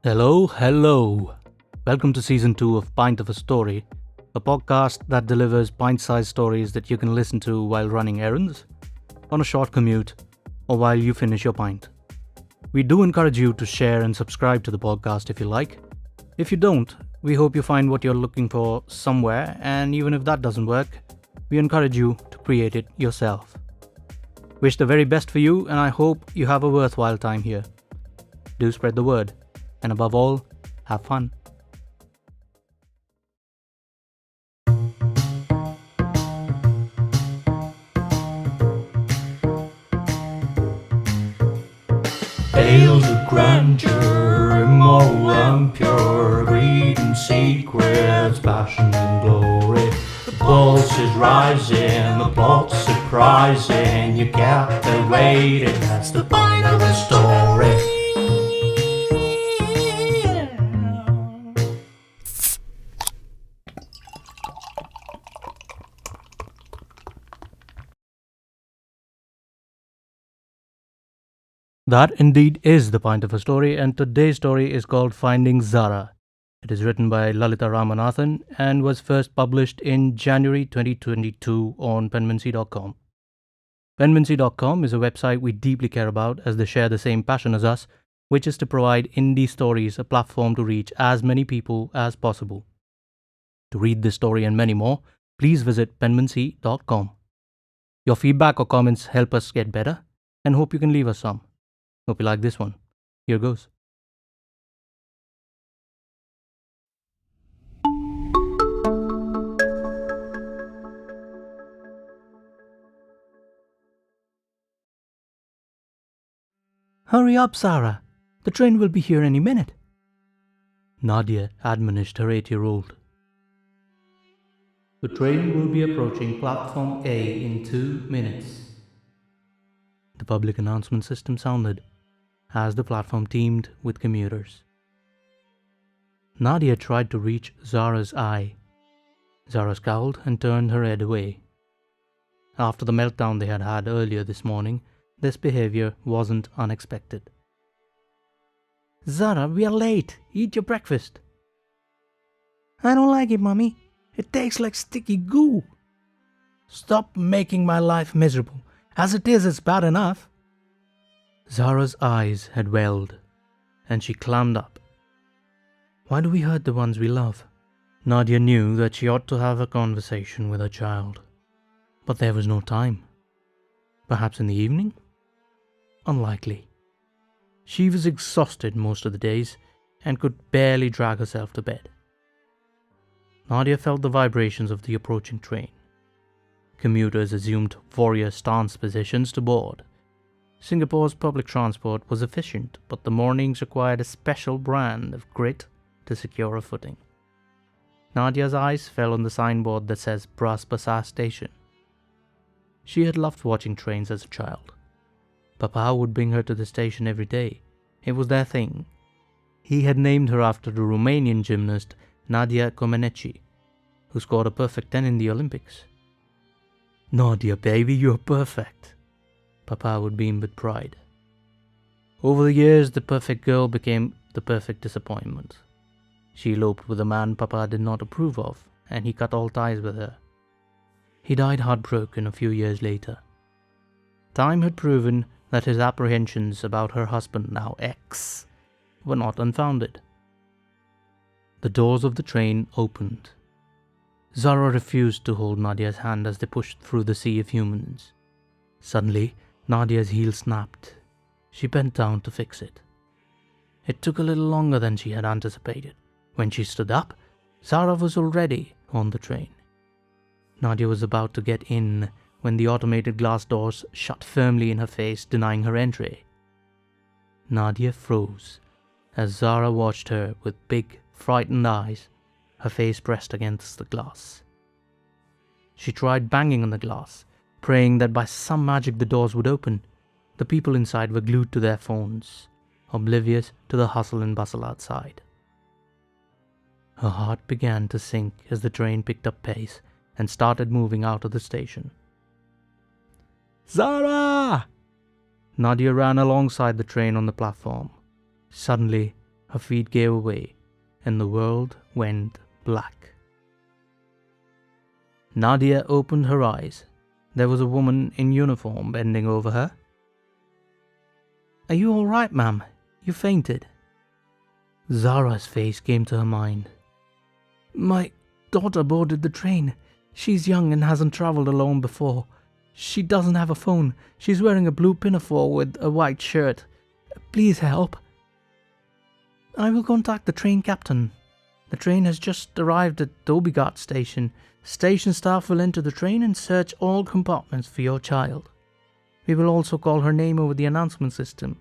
Hello. Welcome to Season 2 of Pint of a Story, a podcast that delivers pint-sized stories that you can listen to while running errands, on a short commute, or while you finish your pint. We do encourage you to share and subscribe to the podcast if you like. If you don't, we hope you find what you're looking for somewhere, and even if that doesn't work, we encourage you to create it yourself. Wish the very best for you, and I hope you have a worthwhile time here. Do spread the word. And above all, have fun. Tales of grandeur, immoral and pure, greed and secrets, passion and glory. The pulse is rising, the plot's surprising, you're captivated, that's the point of the story. That indeed is the point of a story, and today's story is called Finding Zara. It is written by Lalita Ramanathan and was first published in January 2022 on Penmancy.com. Penmancy.com is a website we deeply care about as they share the same passion as us, which is to provide indie stories a platform to reach as many people as possible. To read this story and many more, please visit Penmancy.com. Your feedback or comments help us get better, and hope you can leave us some. Hope you like this one. Here goes. Hurry up, Zara. The train will be here any minute. Nadia admonished her 8-year-old. The train will be approaching platform A in 2 minutes. The public announcement system sounded as the platform teemed with commuters. Nadia tried to reach Zara's eye. Zara scowled and turned her head away. After the meltdown they had had earlier this morning, this behavior wasn't unexpected. Zara, we are late. Eat your breakfast. I don't like it, Mummy. It tastes like sticky goo. Stop making my life miserable. As it is, it's bad enough. Zara's eyes had welled, and she clammed up. Why do we hurt the ones we love? Nadia knew that she ought to have a conversation with her child, but there was no time. Perhaps in the evening? Unlikely. She was exhausted most of the days and could barely drag herself to bed. Nadia felt the vibrations of the approaching train. Commuters assumed warrior stance positions to board. Singapore's public transport was efficient, but the mornings required a special brand of grit to secure a footing. Nadia's eyes fell on the signboard that says Bras Basah Station. She had loved watching trains as a child. Papa would bring her to the station every day. It was their thing. He had named her after the Romanian gymnast Nadia Comaneci, who scored a perfect 10 in the Olympics. Nadia, baby, you're perfect. Papa would beam with pride. Over the years, the perfect girl became the perfect disappointment. She eloped with a man Papa did not approve of, and he cut all ties with her. He died heartbroken a few years later. Time had proven that his apprehensions about her husband, now ex, were not unfounded. The doors of the train opened. Zara refused to hold Nadia's hand as they pushed through the sea of humans. Suddenly, Nadia's heel snapped. She bent down to fix it. It took a little longer than she had anticipated. When she stood up, Zara was already on the train. Nadia was about to get in when the automated glass doors shut firmly in her face, denying her entry. Nadia froze as Zara watched her with big, frightened eyes, her face pressed against the glass. She tried banging on the glass, praying that by some magic the doors would open. The people inside were glued to their phones, oblivious to the hustle and bustle outside. Her heart began to sink as the train picked up pace and started moving out of the station. Zara! Nadia ran alongside the train on the platform. Suddenly, Her feet gave way, and the world went black. Nadia opened her eyes. There was a woman in uniform bending over her. "Are you all right, ma'am? You fainted." Zara's face came to her mind. "My daughter boarded the train. She's young and hasn't travelled alone before. She doesn't have a phone. She's wearing a blue pinafore with a white shirt. Please help." "I will contact the train captain. The train has just arrived at Dobigard station. Station staff will enter the train and search all compartments for your child. We will also call her name over the announcement system.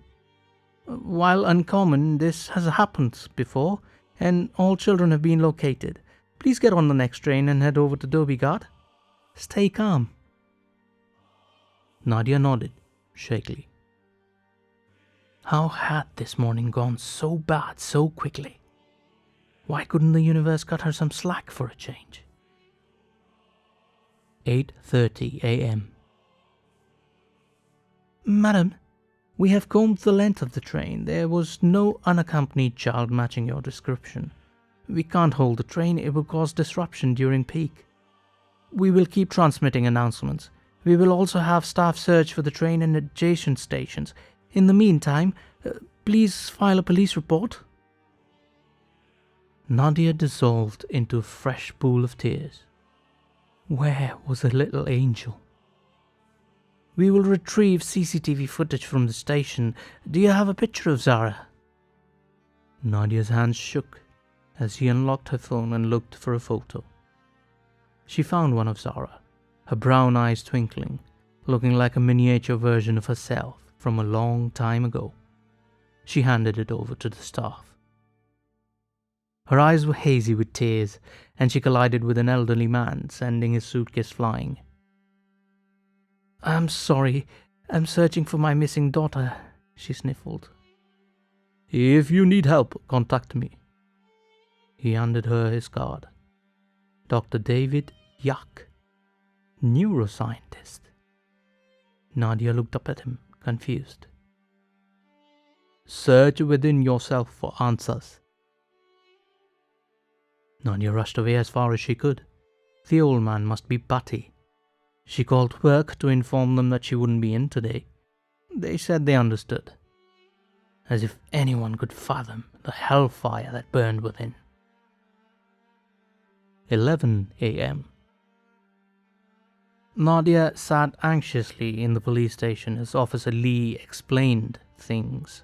While uncommon, this has happened before, and all children have been located. Please get on the next train and head over to Dobigard. Stay calm." Nadia nodded, shakily. How had this morning gone so bad so quickly? Why couldn't the universe cut her some slack for a change? 8:30 a.m. "Madam, we have combed the length of the train. There was no unaccompanied child matching your description. We can't hold the train. It will cause disruption during peak. We will keep transmitting announcements. We will also have staff search for the train in adjacent stations. In the meantime, please file a police report." Nadia dissolved into a fresh pool of tears. Where was the little angel? "We will retrieve CCTV footage from the station. Do you have a picture of Zara?" Nadia's hands shook as she unlocked her phone and looked for a photo. She found one of Zara, her brown eyes twinkling, looking like a miniature version of herself from a long time ago. She handed it over to the staff. Her eyes were hazy with tears, and she collided with an elderly man, sending his suitcase flying. "I'm sorry. I'm searching for my missing daughter," she sniffled. "If you need help, contact me." He handed her his card. Dr. David Yuck, neuroscientist. Nadia looked up at him, confused. "Search within yourself for answers." Nadia rushed away as far as she could. The old man must be batty. She called work to inform them that she wouldn't be in today. They said they understood. As if anyone could fathom the hellfire that burned within. 11 a.m. Nadia sat anxiously in the police station as Officer Lee explained things.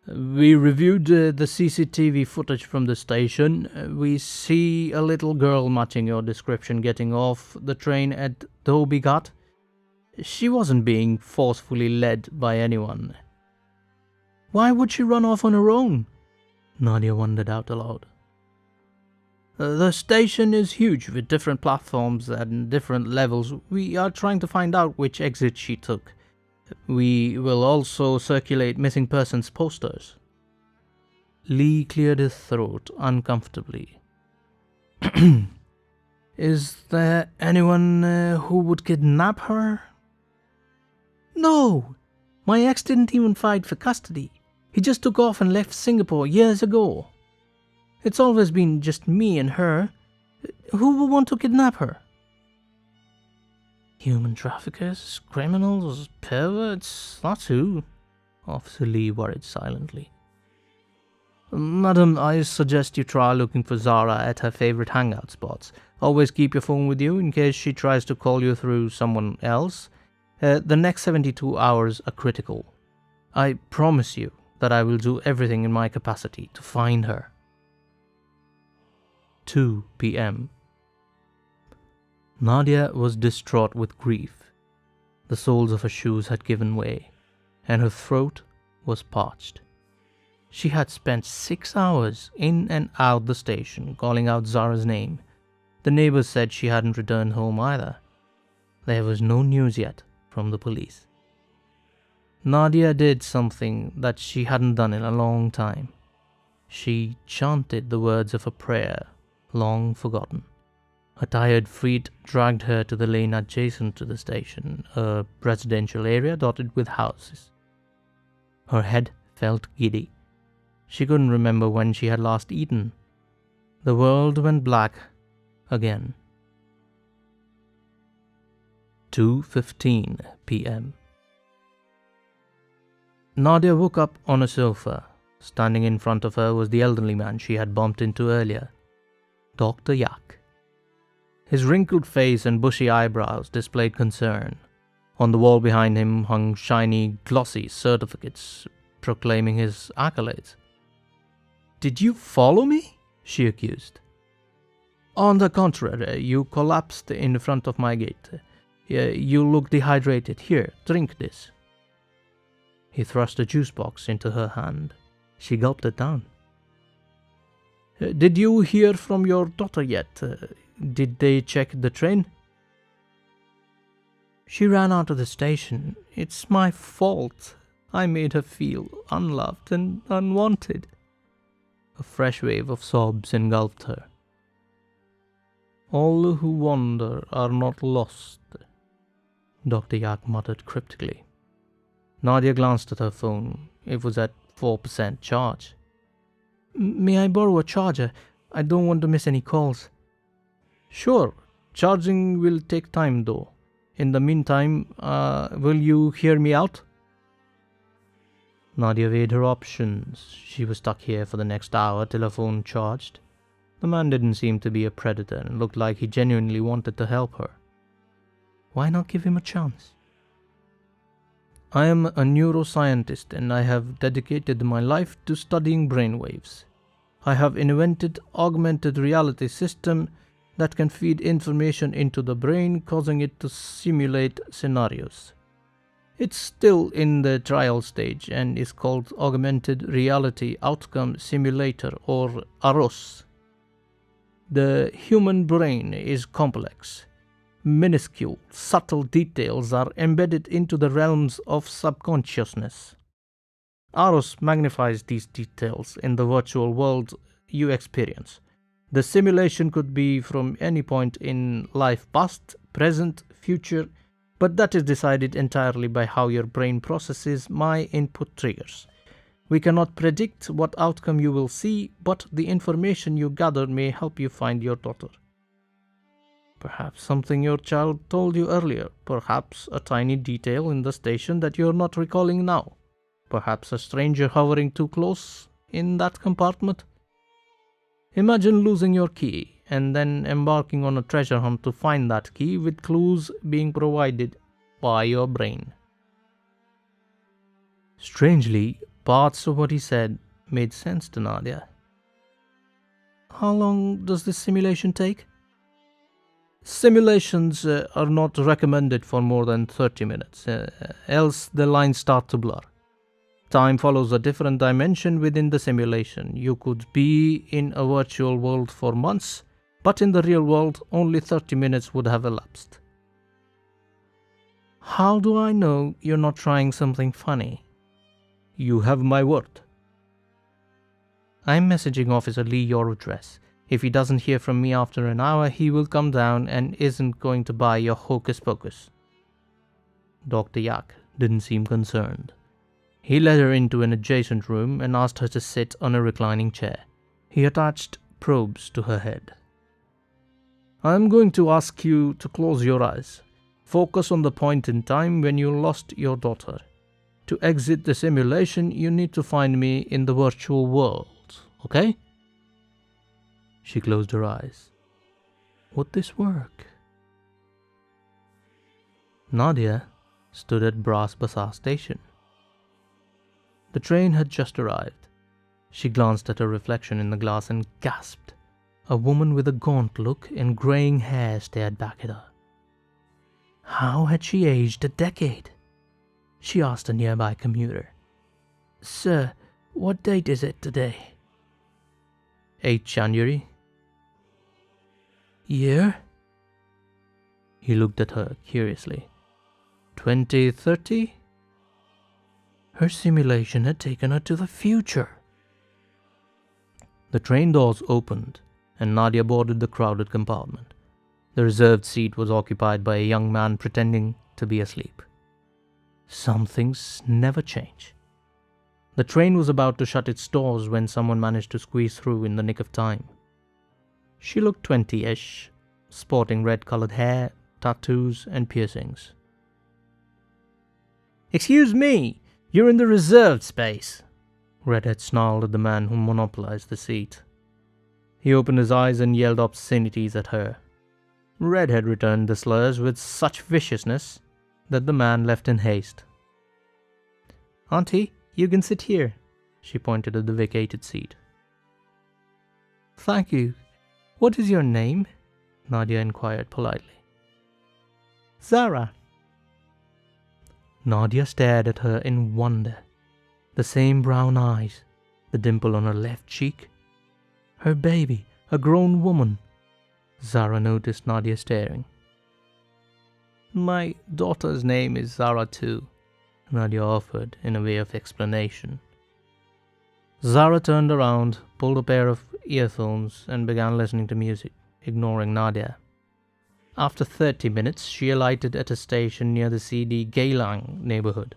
"We reviewed the CCTV footage from the station. We see a little girl matching your description getting off the train at Dobigard. She wasn't being forcefully led by anyone." "Why would she run off on her own?" Nadia wondered out aloud. "The station is huge with different platforms and different levels. We are trying to find out which exit she took. We will also circulate missing persons posters." Lee cleared his throat uncomfortably. "Is there anyone who would kidnap her?" "No! My ex didn't even fight for custody. He just took off and left Singapore years ago. It's always been just me and her. Who would want to kidnap her?" "Human traffickers, criminals, perverts, that's who," Officer Lee worried silently. "Madam, I suggest you try looking for Zara at her favourite hangout spots. Always keep your phone with you in case she tries to call you through someone else. The next 72 hours are critical. I promise you that I will do everything in my capacity to find her." 2 p.m. Nadia was distraught with grief. The soles of her shoes had given way, and her throat was parched. She had spent 6 hours in and out the station calling out Zara's name. The neighbors said she hadn't returned home either. There was no news yet from the police. Nadia did something that she hadn't done in a long time. She chanted the words of a prayer long forgotten. Her tired feet dragged her to the lane adjacent to the station, a residential area dotted with houses. Her head felt giddy. She couldn't remember when she had last eaten. The world went black again. 2:15 p.m. Nadia woke up on a sofa. Standing in front of her was the elderly man she had bumped into earlier, Dr. Yak. His wrinkled face and bushy eyebrows displayed concern. On the wall behind him hung shiny, glossy certificates proclaiming his accolades. "Did you follow me?" she accused. "On the contrary, you collapsed in front of my gate. You look dehydrated. Here, drink this." He thrust a juice box into her hand. She gulped it down. "Did you hear from your daughter yet? Did they check the train?" "She ran out of the station. It's my fault. I made her feel unloved and unwanted." A fresh wave of sobs engulfed her. "All who wander are not lost," Dr. Yak muttered cryptically. Nadia glanced at her phone. It was at 4% charge. "May I borrow a charger? I don't want to miss any calls." "Sure. Charging will take time though. In the meantime, will you hear me out?" Nadia weighed her options. She was stuck here for the next hour till her phone charged. The man didn't seem to be a predator and looked like he genuinely wanted to help her. Why not give him a chance? "I am a neuroscientist and I have dedicated my life to studying brainwaves. I have invented augmented reality system that can feed information into the brain, causing it to simulate scenarios. It's still in the trial stage and is called Augmented Reality Outcome Simulator, or AROS. The human brain is complex. Minuscule, subtle details are embedded into the realms of subconsciousness. AROS magnifies these details in the virtual world you experience. The simulation could be from any point in life, past, present, future, but that is decided entirely by how your brain processes my input triggers. We cannot predict what outcome you will see, but the information you gather may help you find your daughter. Perhaps something your child told you earlier, perhaps a tiny detail in the station that you're not recalling now, perhaps a stranger hovering too close in that compartment. Imagine losing your key and then embarking on a treasure hunt to find that key with clues being provided by your brain." Strangely, parts of what he said made sense to Nadia. "How long does this simulation take?" "Simulations are not recommended for more than 30 minutes, else the lines start to blur. Time follows a different dimension within the simulation. You could be in a virtual world for months, but in the real world, only 30 minutes would have elapsed." "How do I know you're not trying something funny?" "You have my word." "I'm messaging Officer Lee your address. If he doesn't hear from me after an hour, he will come down and isn't going to buy your hocus pocus." Dr. Yak didn't seem concerned. He led her into an adjacent room and asked her to sit on a reclining chair. He attached probes to her head. "I'm going to ask you to close your eyes. Focus on the point in time when you lost your daughter. To exit the simulation, you need to find me in the virtual world, okay?" She closed her eyes. Would this work? Nadia stood at Bras Basar station. The train had just arrived. She glanced at her reflection in the glass and gasped. A woman with a gaunt look and greying hair stared back at her. How had she aged a decade? She asked a nearby commuter. "Sir, what date is it today?" 8 January. "Year?" He looked at her curiously. 2030? Her simulation had taken her to the future. The train doors opened, and Nadia boarded the crowded compartment. The reserved seat was occupied by a young man pretending to be asleep. Some things never change. The train was about to shut its doors when someone managed to squeeze through in the nick of time. She looked 20-ish, sporting red-colored hair, tattoos, and piercings. "Excuse me, you're in the reserved space," Redhead snarled at the man who monopolized the seat. He opened his eyes and yelled obscenities at her. Redhead returned the slurs with such viciousness that the man left in haste. "Auntie, you can sit here," she pointed at the vacated seat. "Thank you. What is your name?" Nadia inquired politely. "Zara." Nadia stared at her in wonder. The same brown eyes, the dimple on her left cheek. Her baby, a grown woman. Zara noticed Nadia staring. "My daughter's name is Zara too," Nadia offered in a way of explanation. Zara turned around, pulled a pair of earphones, and began listening to music, ignoring Nadia. After 30 minutes, she alighted at a station near the seedy Geylang neighborhood.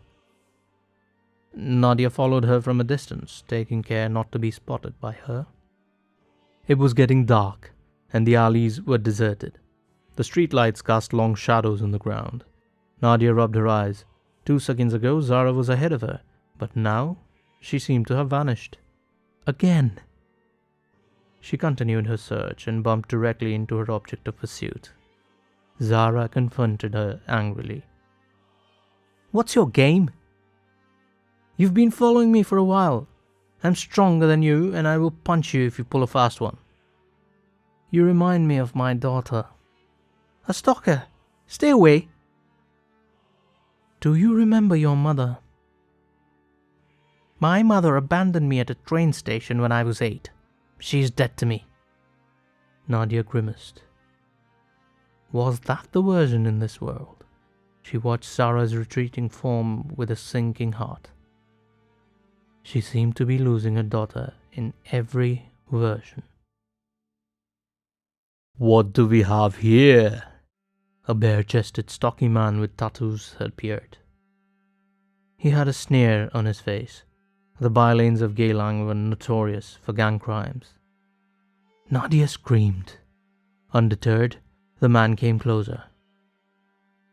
Nadia followed her from a distance, taking care not to be spotted by her. It was getting dark, and the alleys were deserted. The streetlights cast long shadows on the ground. Nadia rubbed her eyes. 2 seconds ago, Zara was ahead of her, but now she seemed to have vanished. Again. She continued her search and bumped directly into her object of pursuit. Zara confronted her angrily. "What's your game? You've been following me for a while. I'm stronger than you, and I will punch you if you pull a fast one. You remind me of my daughter." "A stalker! Stay away!" "Do you remember your mother?" "My mother abandoned me at a train station when I was 8. She's dead to me." Nadia grimaced. Was that the version in this world? She watched Zara's retreating form with a sinking heart. She seemed to be losing her daughter in every version. "What do we have here?" A bare-chested, stocky man with tattoos had appeared. He had a sneer on his face. The bylanes of Geylang were notorious for gang crimes. Nadia screamed. Undeterred, the man came closer.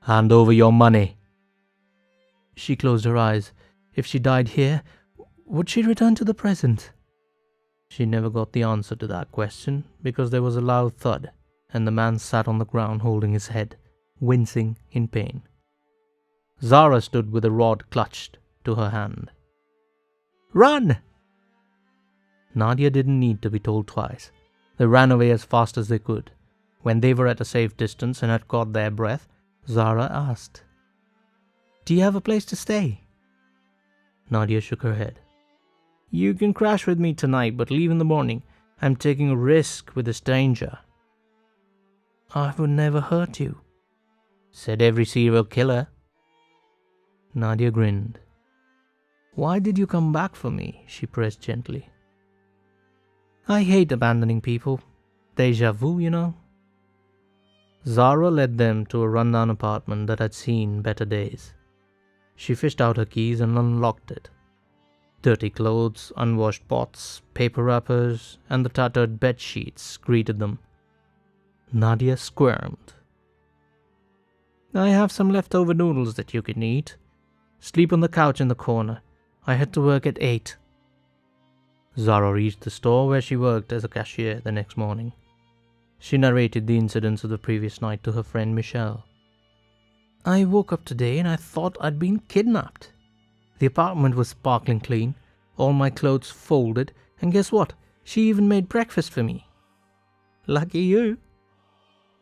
"Hand over your money." She closed her eyes. If she died here, would she return to the present? She never got the answer to that question because there was a loud thud, and the man sat on the ground holding his head, wincing in pain. Zara stood with a rod clutched to her hand. "Run!" Nadia didn't need to be told twice. They ran away as fast as they could. When they were at a safe distance and had caught their breath, Zara asked, "Do you have a place to stay?" Nadia shook her head. "You can crash with me tonight, but leave in the morning. I'm taking a risk with a stranger." "I would never hurt you," said every serial killer. Nadia grinned. "Why did you come back for me?" she pressed gently. "I hate abandoning people. Deja vu, you know." Zara led them to a rundown apartment that had seen better days. She fished out her keys and unlocked it. Dirty clothes, unwashed pots, paper wrappers, and the tattered bed sheets greeted them. Nadia squirmed. "I have some leftover noodles that you can eat. Sleep on the couch in the corner. I had to work at 8. Zara reached the store where she worked as a cashier the next morning. She narrated the incidents of the previous night to her friend Michelle. "I woke up today and I thought I'd been kidnapped. The apartment was sparkling clean, all my clothes folded, and guess what? She even made breakfast for me." "Lucky you."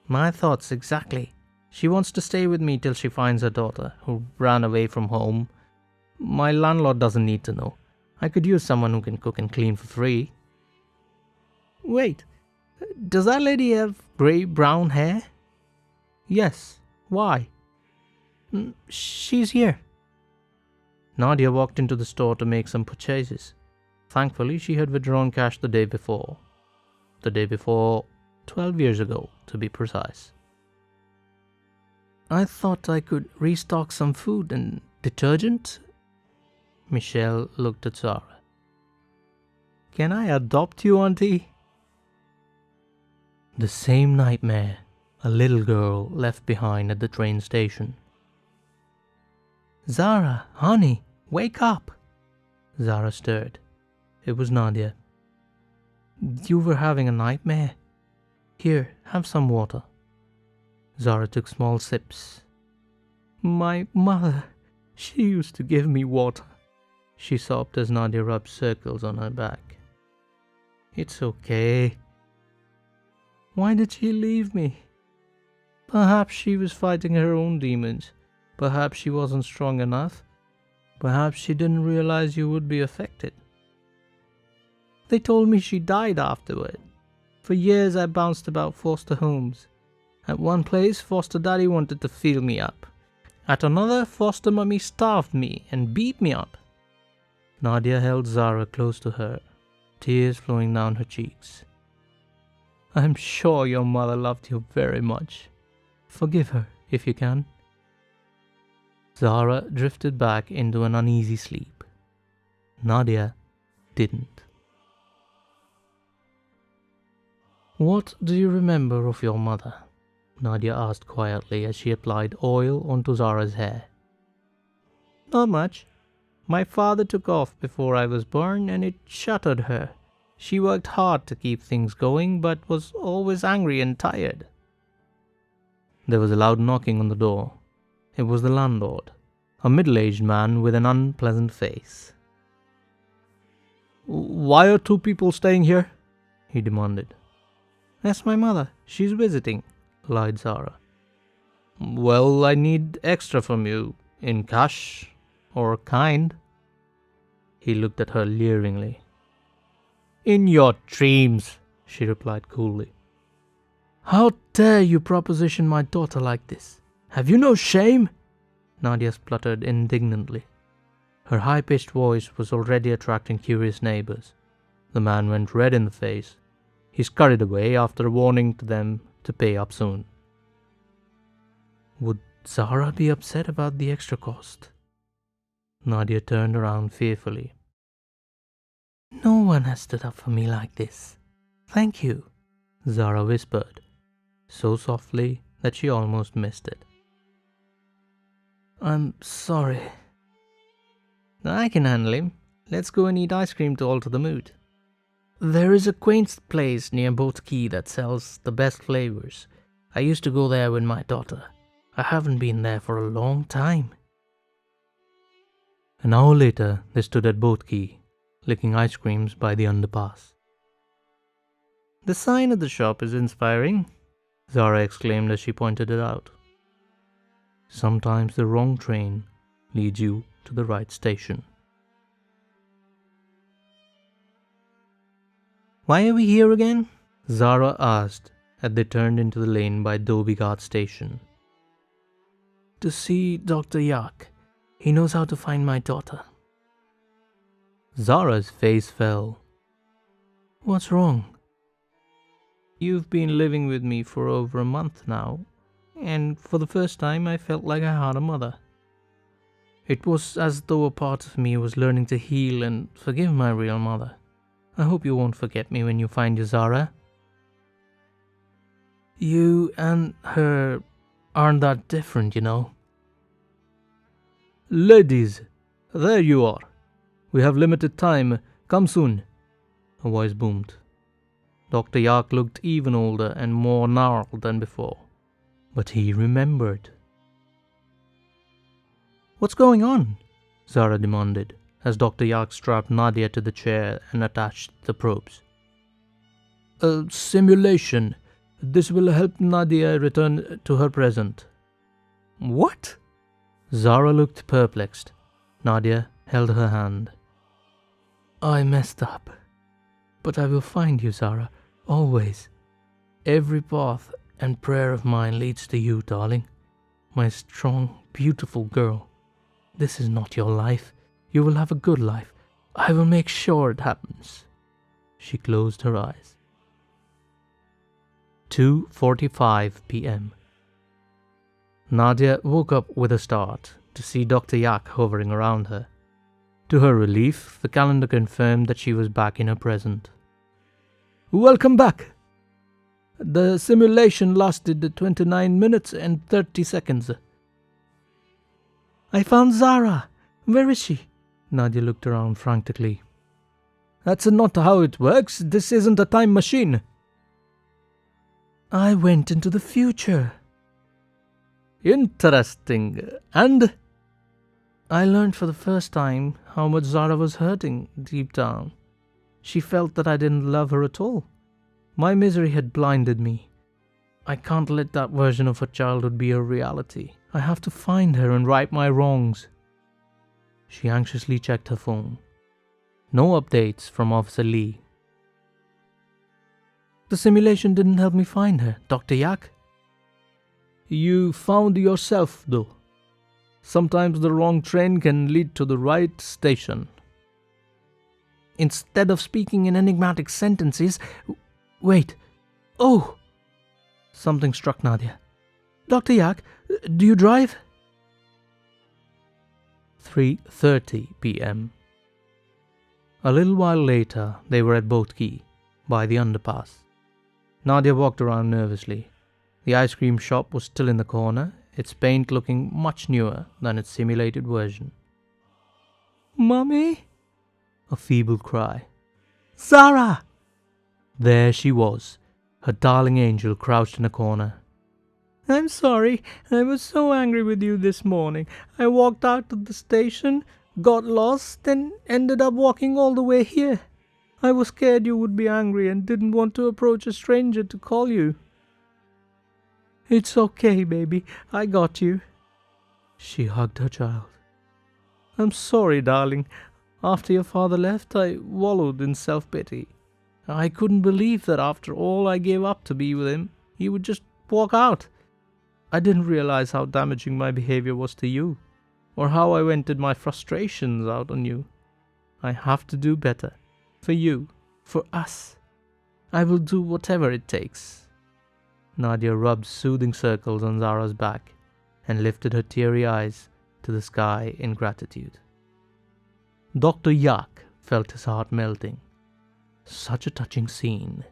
"My thoughts exactly. She wants to stay with me till she finds her daughter, who ran away from home. My landlord doesn't need to know. I could use someone who can cook and clean for free." "Wait, does that lady have grey-brown hair?" "Yes. Why?" "She's here." Nadia walked into the store to make some purchases. Thankfully, she had withdrawn cash the day before. 12 years ago, to be precise. "I thought I could restock some food and detergent." Michelle looked at Zara. Can I adopt you, Auntie? The same nightmare. A little girl left behind at the train station. Zara, honey, wake up! Zara stirred. It was Nadia. You were having a nightmare. Here, have some water. Zara took small sips. My mother, she used to give me water. She sobbed as Nadia rubbed circles on her back. It's okay. Why did she leave me? Perhaps she was fighting her own demons. Perhaps she wasn't strong enough. Perhaps she didn't realize you would be affected. They told me she died afterward. For years I bounced about foster homes. At one place, foster daddy wanted to feel me up. At another, foster mummy starved me and beat me up. Nadia held Zara close to her, tears flowing down her cheeks. I'm sure your mother loved you very much. Forgive her, if you can. Zara drifted back into an uneasy sleep. Nadia didn't. What do you remember of your mother? Nadia asked quietly as she applied oil onto Zara's hair. Not much. My father took off before I was born and it shattered her. She worked hard to keep things going but was always angry and tired. There was a loud knocking on the door. It was the landlord, a middle-aged man with an unpleasant face. Why are two people staying here? He demanded. That's my mother. She's visiting, lied Zara. Well, I need extra from you, in cash or kind. He looked at her leeringly. In your dreams, she replied coolly. How dare you proposition my daughter like this? Have you no shame? Nadia spluttered indignantly. Her high-pitched voice was already attracting curious neighbors. The man went red in the face. He scurried away after warning to them to pay up soon. Would Zara be upset about the extra cost? Nadia turned around fearfully. No one has stood up for me like this. Thank you, Zara whispered, so softly that she almost missed it. I'm sorry. I can handle him. Let's go and eat ice cream to alter the mood. There is a quaint place near Boat Key that sells the best flavors. I used to go there with my daughter. I haven't been there for a long time. An hour later, they stood at Boat Key, licking ice creams by the underpass. The sign at the shop is inspiring, Zara exclaimed as she pointed it out. Sometimes the wrong train leads you to the right station. Why are we here again? Zara asked as they turned into the lane by Dobie Ghat station. To see Dr. Yak. He knows how to find my daughter. Zara's face fell. What's wrong? You've been living with me for over a month now, and for the first time I felt like I had a mother. It was as though a part of me was learning to heal and forgive my real mother. I hope you won't forget me when you find your Zara. You and her aren't that different, you know. Ladies, there you are. We have limited time. Come soon. A voice boomed. Dr. Yak looked even older and more gnarled than before. But he remembered. What's going on? Zara demanded, as Dr. Yak strapped Nadia to the chair and attached the probes. A simulation. This will help Nadia return to her present. What? Zara looked perplexed. Nadia held her hand. I messed up. But I will find you, Zara, always. Every path and prayer of mine leads to you, darling. My strong, beautiful girl. This is not your life. You will have a good life. I will make sure it happens. She closed her eyes. 2:45 p.m. Nadia woke up with a start to see Dr. Yak hovering around her. To her relief, the calendar confirmed that she was back in her present. Welcome back. The simulation lasted 29 minutes and 30 seconds. I found Zara. Where is she? Nadia looked around frantically. That's not how it works. This isn't a time machine. I went into the future. Interesting. And? I learned for the first time how much Zara was hurting deep down. She felt that I didn't love her at all. My misery had blinded me. I can't let that version of her childhood be a reality. I have to find her and right my wrongs. She anxiously checked her phone. No updates from Officer Lee. The simulation didn't help me find her, Dr. Yak. You found yourself, though. Sometimes the wrong train can lead to the right station. Instead of speaking in enigmatic sentences... Wait. Oh! Something struck Nadia. Dr. Yak, do you drive? 3:30 p.m. A little while later, they were at Boat Key, by the underpass. Nadia walked around nervously. The ice cream shop was still in the corner, its paint looking much newer than its simulated version. Mummy? A feeble cry. Zara! There she was, her darling angel crouched in a corner. I'm sorry, I was so angry with you this morning. I walked out to the station, got lost, and ended up walking all the way here. I was scared you would be angry and didn't want to approach a stranger to call you. It's okay, baby. I got you. She hugged her child. I'm sorry, darling. After your father left, I wallowed in self-pity. I couldn't believe that after all I gave up to be with him, he would just walk out. I didn't realize how damaging my behavior was to you, or how I vented my frustrations out on you. I have to do better. For you. For us. I will do whatever it takes. Nadia rubbed soothing circles on Zara's back and lifted her teary eyes to the sky in gratitude. Dr. Yak felt his heart melting. Such a touching scene.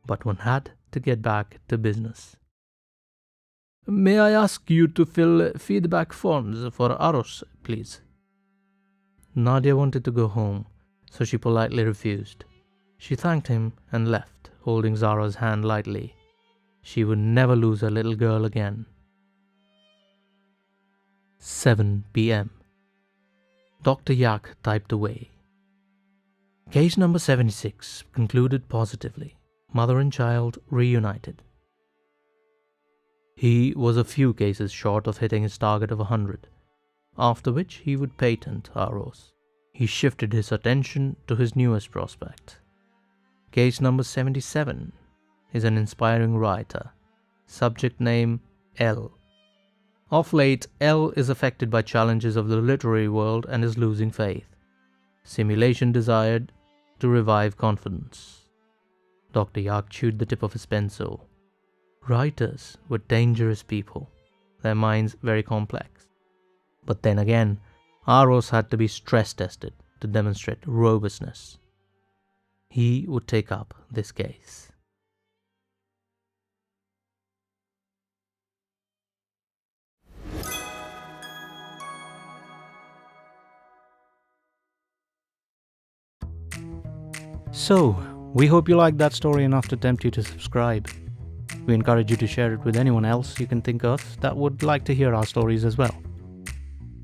But one had to get back to business. May I ask you to fill feedback forms for Aros, please? Nadia wanted to go home, so she politely refused. She thanked him and left, holding Zara's hand lightly. She would never lose her little girl again. 7 p.m. Dr. Yak typed away. Case number 76 concluded positively. Mother and child reunited. He was a few cases short of hitting his target of 100, after which he would patent Aros. He shifted his attention to his newest prospect. Case number 77 is an inspiring writer. Subject name L. Of late, L is affected by challenges of the literary world and is losing faith. Simulation desired to revive confidence. Dr. Yak chewed the tip of his pencil. Writers were dangerous people, their minds very complex. But then again, Aros had to be stress-tested to demonstrate robustness. He would take up this case. So, we hope you liked that story enough to tempt you to subscribe. We encourage you to share it with anyone else you can think of that would like to hear our stories as well.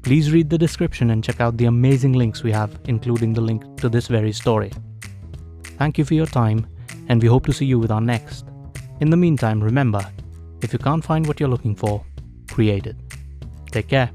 Please read the description and check out the amazing links we have, including the link to this very story. Thank you for your time, and we hope to see you with our next. In the meantime, remember, if you can't find what you're looking for, create it. Take care.